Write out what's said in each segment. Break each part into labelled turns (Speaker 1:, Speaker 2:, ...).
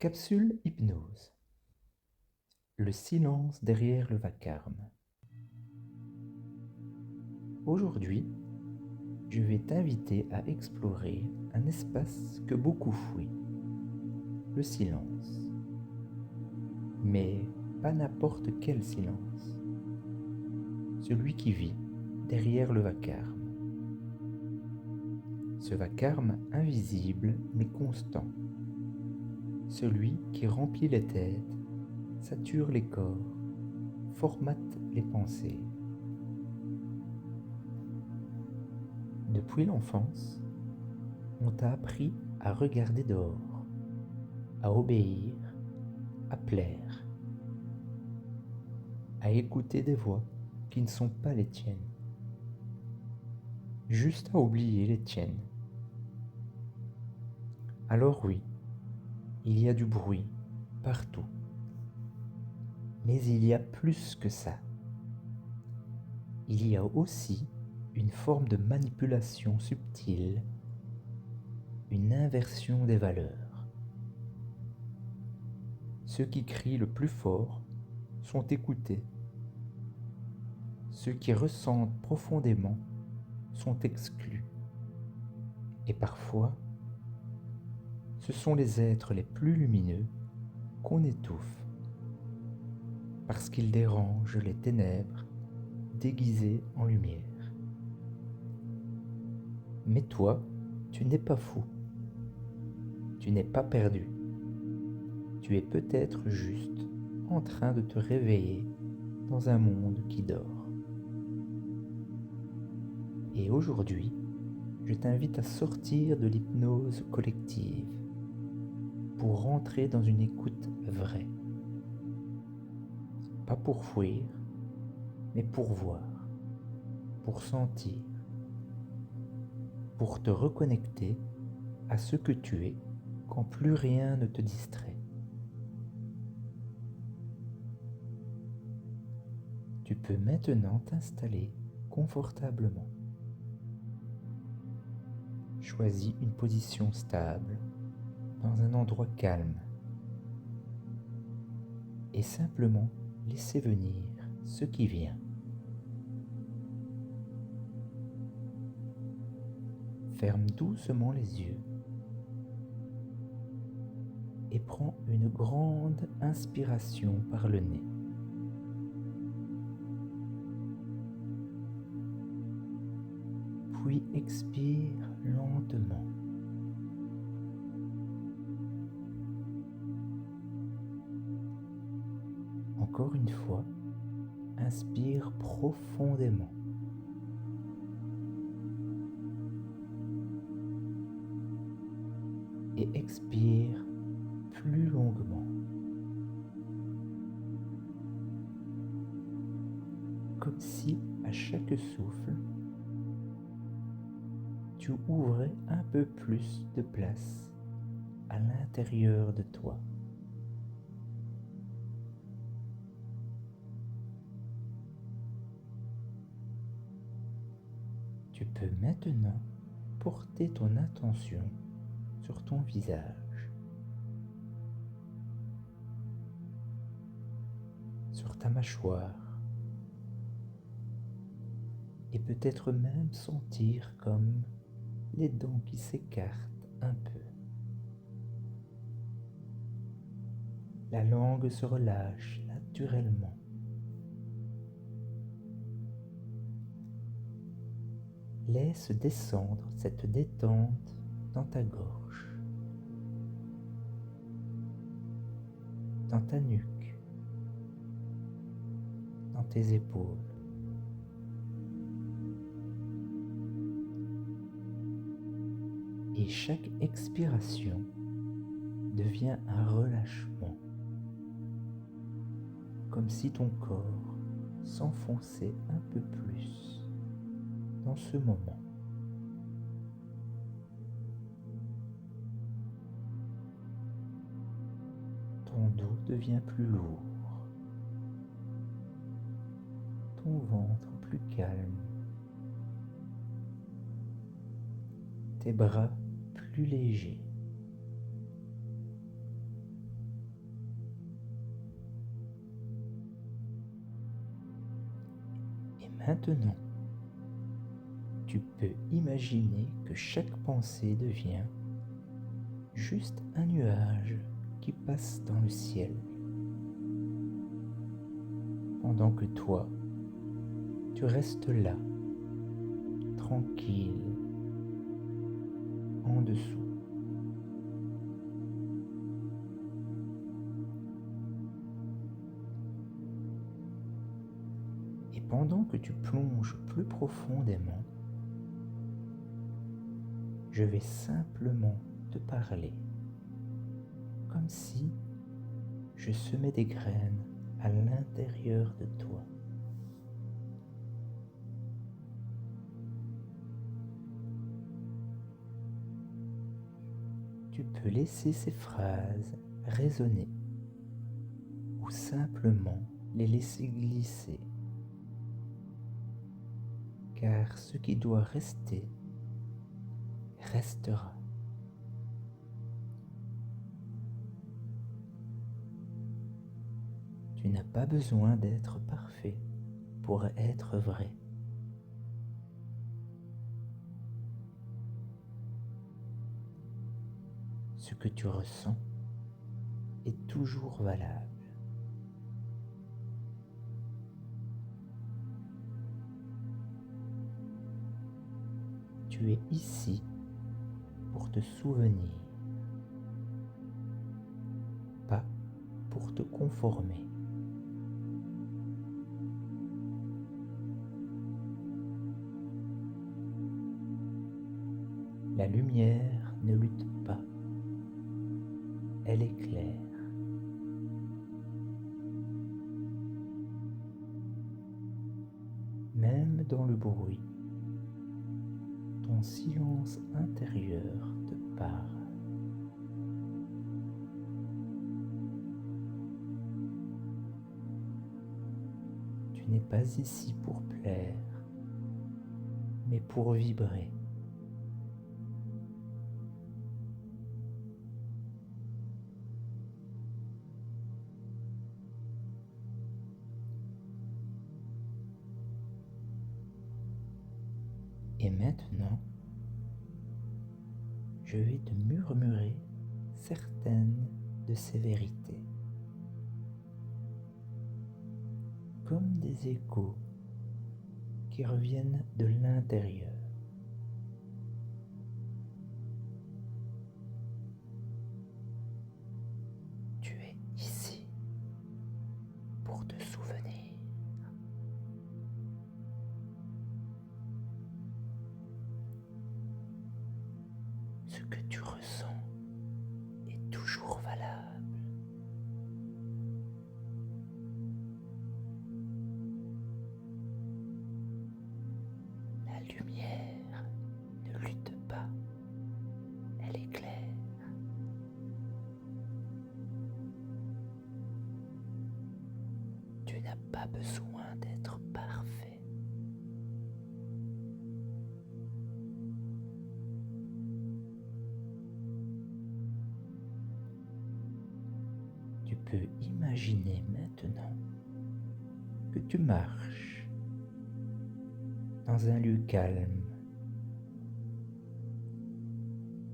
Speaker 1: Capsule hypnose. Le silence derrière le vacarme. Aujourd'hui, je vais t'inviter à explorer un espace que beaucoup fouillent, le silence. Mais pas n'importe quel silence. Celui qui vit derrière le vacarme. Ce vacarme invisible mais constant. Celui qui remplit les têtes, sature les corps, formate les pensées. Depuis l'enfance, on t'a appris à regarder dehors, à obéir, à plaire, à écouter des voix qui ne sont pas les tiennes, juste à oublier les tiennes. Alors oui, il y a du bruit partout, mais il y a plus que ça. Il y a aussi une forme de manipulation subtile, une inversion des valeurs. Ceux qui crient le plus fort sont écoutés. Ceux qui ressentent profondément sont exclus. Et parfois, ce sont les êtres les plus lumineux qu'on étouffe, parce qu'ils dérangent les ténèbres déguisées en lumière. Mais toi, tu n'es pas fou. Tu n'es pas perdu. Tu es peut-être juste en train de te réveiller dans un monde qui dort. Et aujourd'hui, je t'invite à sortir de l'hypnose collective pour rentrer dans une écoute vraie. Pas pour fuir, mais pour voir, pour sentir, pour te reconnecter à ce que tu es quand plus rien ne te distrait. Tu peux maintenant t'installer confortablement. Choisis une position stable dans un endroit calme et simplement laissez venir ce qui vient. Ferme doucement les yeux et prends une grande inspiration par le nez. Puis expire lentement. Encore une fois, inspire profondément. Et expire plus longuement. Comme si à chaque souffle, tu ouvrais un peu plus de place à l'intérieur de toi. Tu peux maintenant porter ton attention sur ton visage, sur ta mâchoire, et peut-être même sentir comme les dents qui s'écartent un peu. La langue se relâche naturellement. Laisse descendre cette détente dans ta gorge, dans ta nuque, dans tes épaules. Et chaque expiration devient un relâchement, comme si ton corps s'enfonçait un peu plus dans ce moment. Ton dos devient plus lourd, ton ventre plus calme, tes bras plus légers. Maintenant, tu peux imaginer que chaque pensée devient juste un nuage qui passe dans le ciel, pendant que toi, tu restes là, tranquille, en dessous. Et pendant que tu plonges plus profondément, je vais simplement te parler, comme si je semais des graines à l'intérieur de toi. Tu peux laisser ces phrases résonner ou simplement les laisser glisser, car ce qui doit rester restera. Tu n'as pas besoin d'être parfait pour être vrai. Ce que tu ressens est toujours valable. Tu es ici pour te souvenir, pas pour te conformer. La lumière ne lutte pas, elle éclaire. Même dans le bruit, ton silence intérieur te parle. Tu n'es pas ici pour plaire, mais pour vibrer. Et maintenant, je vais te murmurer certaines de ces vérités, comme des échos qui reviennent de l'intérieur. Tu es ici pour te souvenir. Ce que tu ressens est toujours valable. La lumière ne lutte pas, elle éclaire. Tu n'as pas besoin d'être parfait. Tu peux imaginer maintenant que tu marches dans un lieu calme,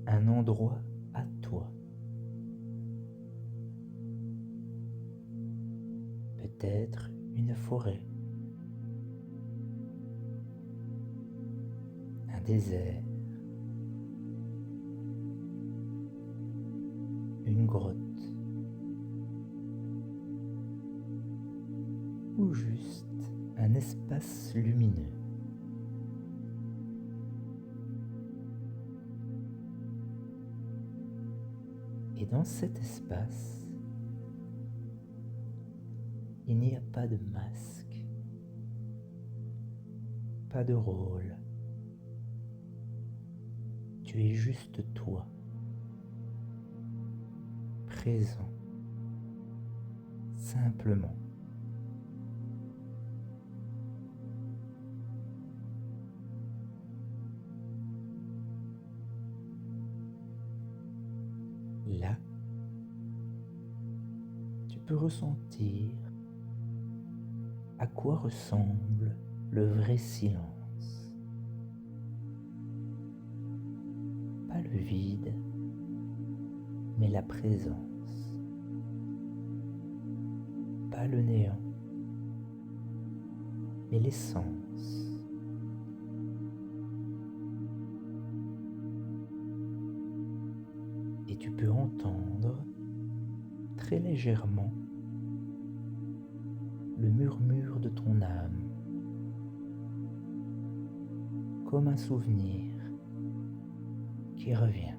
Speaker 1: un endroit à toi. Peut-être une forêt, un désert, une grotte ou juste un espace lumineux. Et dans cet espace, il n'y a pas de masque, pas de rôle. Tu es juste toi, présent, simplement. Là, tu peux ressentir à quoi ressemble le vrai silence. Pas le vide, mais la présence. Pas le néant, mais l'essence. Et tu peux entendre très légèrement le murmure de ton âme, comme un souvenir qui revient.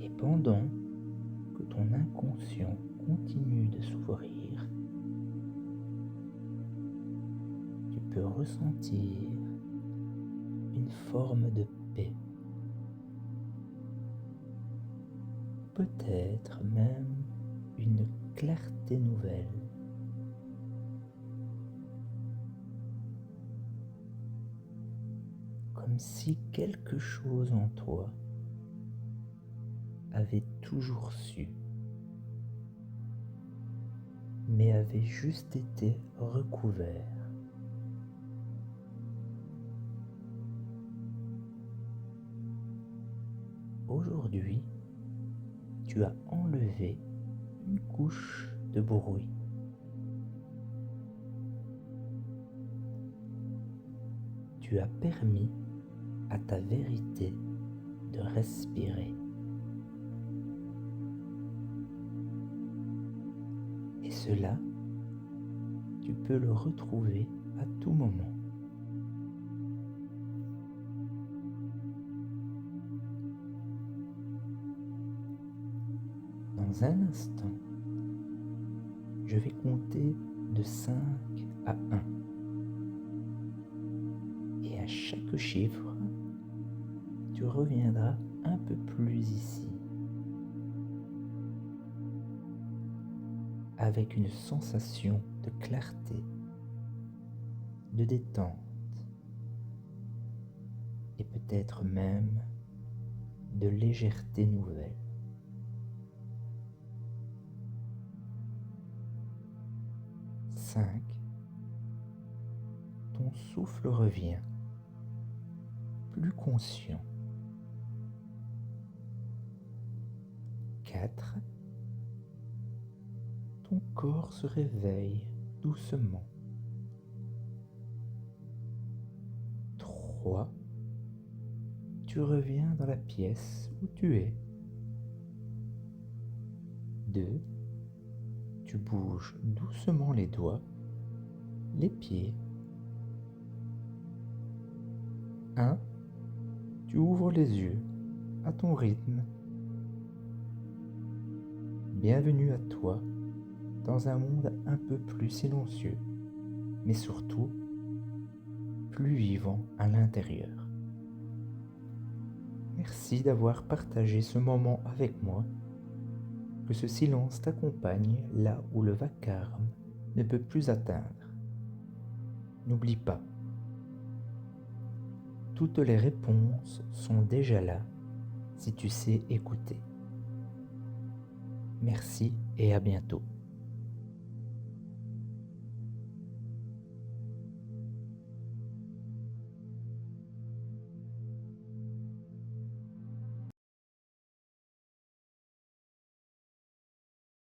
Speaker 1: Et pendant que ton inconscient continue de s'ouvrir, tu peux ressentir une forme de paix, peut-être même une clarté nouvelle. Comme si quelque chose en toi avait toujours su, mais avait juste été recouvert. Aujourd'hui, tu as enlevé une couche de bruit. Tu as permis à ta vérité de respirer. Et cela, tu peux le retrouver à tout moment. Dans un instant, je vais compter de 5 à 1. Et à chaque chiffre, tu reviendras un peu plus ici, avec une sensation de clarté, de détente, et peut-être même de légèreté nouvelle. 5. Ton souffle revient, plus conscient. 4. Ton corps se réveille doucement. 3. Tu reviens dans la pièce où tu es. 2. Tu bouges doucement les doigts, les pieds. 1. Tu ouvres les yeux à ton rythme. Bienvenue à toi dans un monde un peu plus silencieux, mais surtout plus vivant à l'intérieur. Merci d'avoir partagé ce moment avec moi. Que ce silence t'accompagne là où le vacarme ne peut plus atteindre. N'oublie pas, toutes les réponses sont déjà là si tu sais écouter. Merci et à bientôt.